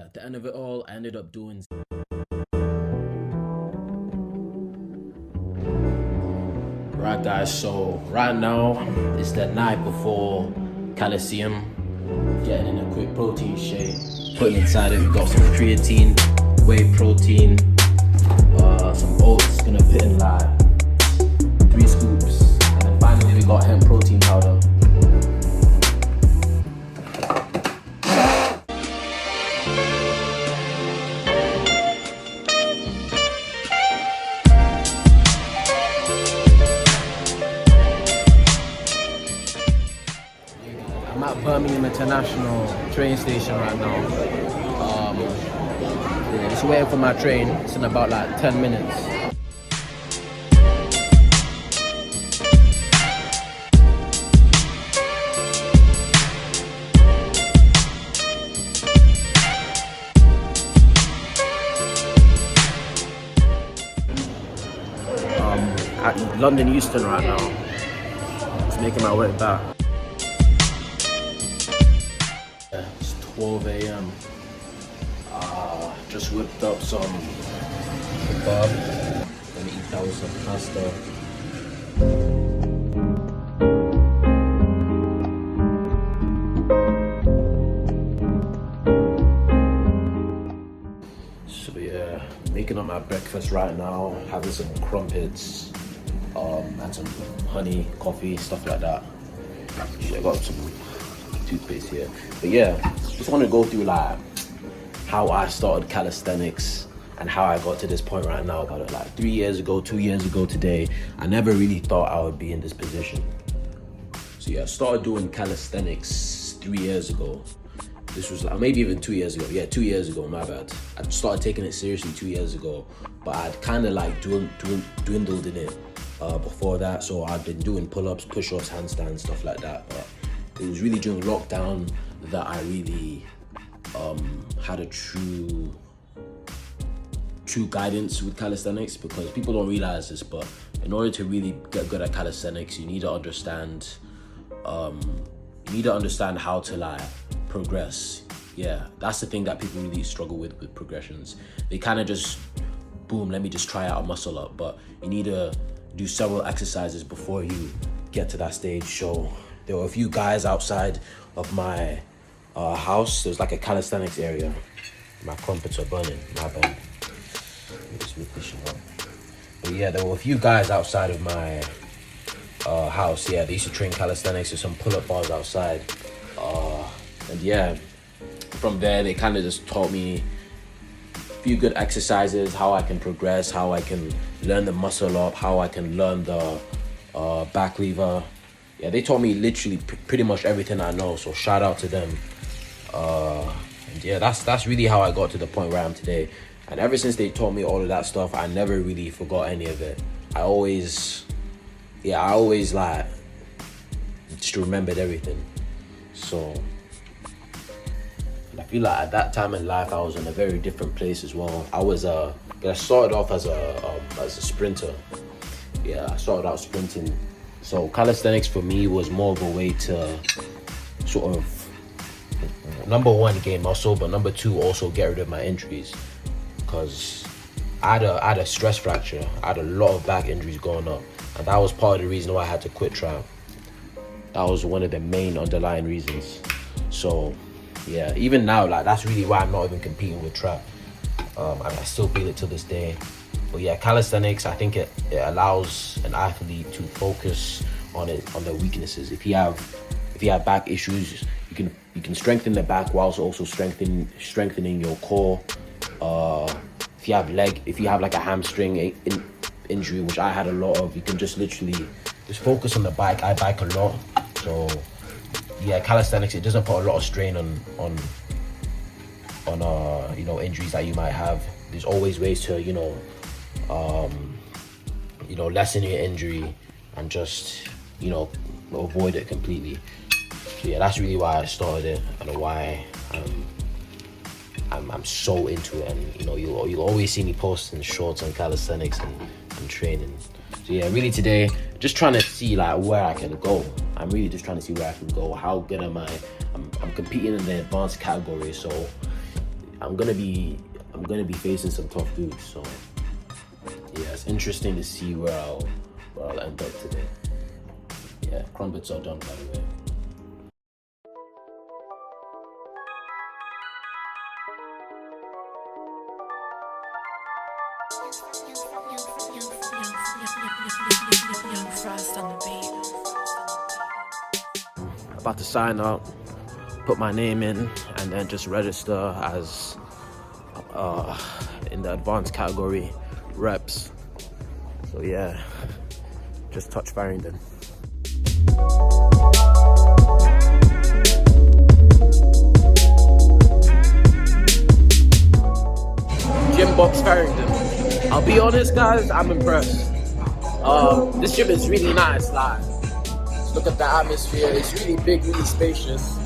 at the end of it all, I ended up doing. Right, guys. So right now it's the night before Calisseum. Getting in a quick protein shake. Putting inside it, we got some creatine, whey protein, some oats. Gonna put in like 3 scoops, and then finally we got hemp protein powder. I'm at Birmingham International train station right now. Just waiting for my train. It's in about like 10 minutes. At London Euston right now. Just making my way back. It's 12 a.m. Just whipped up some kebab. Gonna eat that with some pasta. So yeah, making up my breakfast right now. Having some crumpets, and some honey, coffee, stuff like that. I got some toothpaste here. But yeah, just want to go through like how I started calisthenics and how I got to this point right now. About it, like 3 years ago, 2 years ago today, I never really thought I would be in this position. So yeah, I started doing calisthenics 3 years ago. This was like maybe even 2 years ago. Yeah, 2 years ago, my bad. I started taking it seriously 2 years ago, but I'd kind of like dwindled in it before that. So I'd been doing pull-ups, push-ups, handstands, stuff like that. But it was really during lockdown that I really had a true guidance with calisthenics, because people don't realize this, but in order to really get good at calisthenics, you need to understand how to like progress. Yeah, that's the thing that people really struggle with progressions. They kind of just boom, let me just try out a muscle up, but you need to do several exercises before you get to that stage. So there were a few guys outside of my house. There's like a calisthenics area. My crumpets are burning, my bad. Let me just make this shit up. But yeah, there were a few guys outside of my house. Yeah, they used to train calisthenics. There's some pull-up bars outside. And yeah, from there, they kind of just taught me a few good exercises, how I can progress, how I can learn the muscle up, how I can learn the back lever. Yeah, they taught me literally pretty much everything I know, so shout out to them. And yeah, that's really how I got to the point where I am today. And ever since they taught me all of that stuff, I never really forgot any of it. I always like just remembered everything. So I feel like at that time in life, I was in a very different place as well. I started off as a sprinter. Yeah, I started out sprinting. So calisthenics for me was more of a way to sort of, number one, gain muscle, but number two, also get rid of my injuries. Because I had a stress fracture. I had a lot of back injuries growing up, and that was part of the reason why I had to quit track. That was one of the main underlying reasons. So yeah, even now, like that's really why I'm not even competing with trap. And I still feel it to this day. But yeah, calisthenics, I think it allows an athlete to focus on their weaknesses. If you have back issues, you can strengthen the back whilst also strengthening your core. If you have like a hamstring injury, which I had a lot of, you can just literally just focus on the bike. I bike a lot, so yeah, calisthenics, it doesn't put a lot of strain on injuries that you might have. There's always ways to lessen your injury and just avoid it completely. So yeah, that's really why I started it and why I'm so into it. And you always see me posting shorts on calisthenics and training. So yeah, really today, just trying to see like where I can go. I'm really just trying to see where I can go. How good am I? I'm competing in the advanced category, so I'm gonna be facing some tough dudes. So yeah, it's interesting to see where I'll end up today. Yeah, crumpets are done, by the way. About to sign up, put my name in, and then just register as in the advanced category reps. So yeah, just touch Farringdon. Gym box Farringdon. I'll be honest, guys, I'm impressed. This gym is really nice. Like, look at the atmosphere. It's really big, really spacious.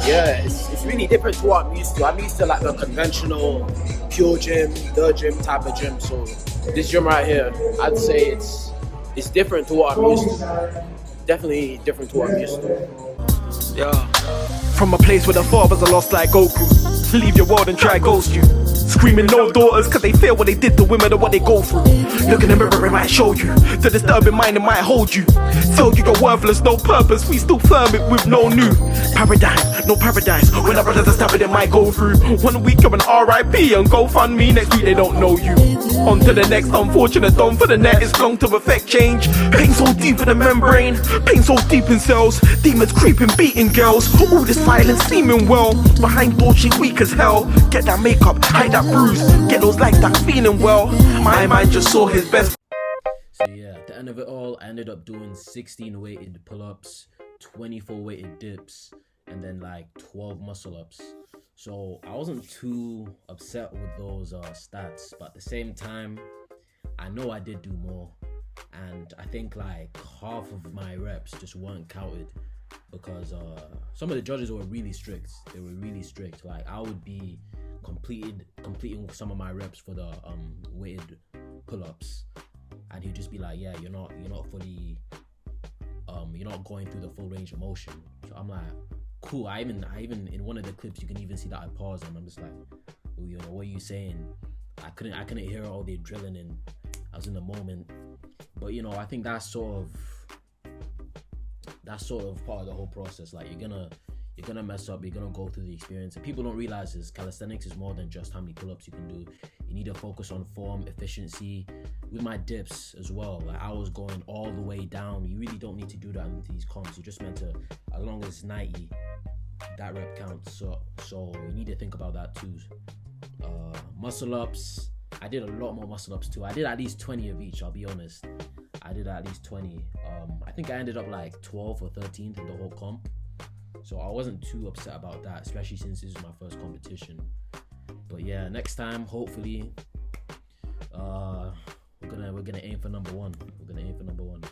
Yeah, it's really different to what I'm used to. I'm used to like the conventional pure gym, the gym type of gym. So this gym right here, I'd say it's different to what I'm used to. Definitely different to what I'm used to. Yeah. From a place where the fathers are lost like Goku. Leave your world and try ghost you. Screaming no daughters cause they fear what they did to women and what they go through. Look in the mirror, it might show you. The disturbing mind, it might hold you. Tell you you're worthless, no purpose. We still firm it with no new paradigm, no paradise. When our brothers are stabbing, it might go through. 1 week you're an RIP and GoFundMe. Next week they don't know you. On to the next unfortunate dome for the net. It's long to affect change. Pain so deep in the membrane, pain so deep in cells. Demons creeping, beating girls. All this silence seeming well. Behind doors she weak as hell. Get that makeup, hide that bruise. Get those like that feeling well. My mind just saw his best. So yeah, at the end of it all, I ended up doing 16 weighted pull-ups, 24 weighted dips, and then like 12 muscle-ups. So I wasn't too upset with those stats, but at the same time, I know I did do more. And I think like half of my reps just weren't counted because some of the judges were really strict. They were really strict. Like I would be completing some of my reps for the weighted pull-ups, and he'd just be like, yeah, you're not fully you're not going through the full range of motion. So I'm like, cool. I even in one of the clips you can even see that I paused and I'm just like, oh, you know, what are you saying? I couldn't hear all the drilling and I was in the moment. But you know, I think that's sort of part of the whole process. Like you're gonna mess up, you're gonna go through the experience. And people don't realize this, calisthenics is more than just how many pull-ups you can do. You need to focus on form, efficiency. With my dips as well, like I was going all the way down. You really don't need to do that with these comps. You're just meant to, as long as it's 90, that rep counts. So you need to think about that too. Muscle ups, I did a lot more muscle ups too. I did at least 20 of each, I'll be honest. I did at least 20. I think I ended up like 12th or 13th in the whole comp. So I wasn't too upset about that, especially since this is my first competition. But yeah, next time, hopefully, we're gonna aim for number one. We're gonna aim for number one.